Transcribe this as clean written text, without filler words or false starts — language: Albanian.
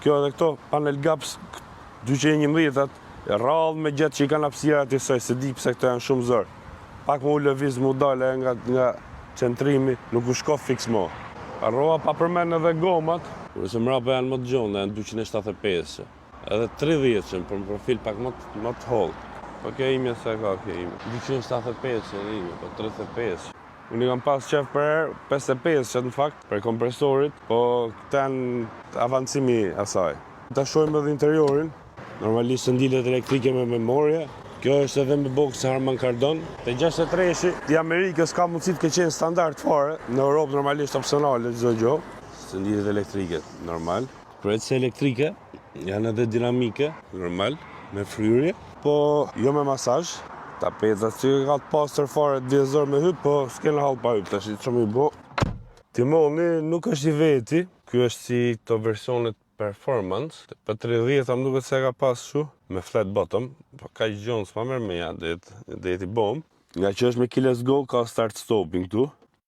Kjo edhe këto panel gaps 211-at, rrallë me gjatë që i kanë hapësira të saj, se di pse këto janë shumë zërë. Pak më u lëviz mu dale nga centrimi, nuk u shko fix mo. Rroa pa përmen edhe gomat, kurse mrapa janë më të gjonda, janë 275. Edhe 30 për në profil pak më të hollë. Po kjo imja se ka kjo imja. 275 edhe imja, po 35. Unë i kam pas qef për herë 55 që në fakt për kompresorit, po këta janë avancimi asaj. Ta shojmë edhe interiorin, normalisht ndilet elektrike me memoria. Kjo është edhe me box Harman Kardon. Te 63-shi, i Amerikës ka mundësi të qenë standard fare, në Europë normalisht opsionale çdo gjë. Ndilet elektrike, normal. Përveç elektrike, janë edhe dinamike, normal, me fryrje, po jo me masazh. Tapetat që ka të pastër fare të vjezor me hyp, po s'kena hall pa hyp, tash çmë i bo. Timoni nuk është i veti, ky është si këto versionet performance, për 30 më duket se ka pas shu, me flat bottom, po kaq gjon s'ma merr me ja, do jeti bom. Nga që është me keyless go, ka start stopping këtu.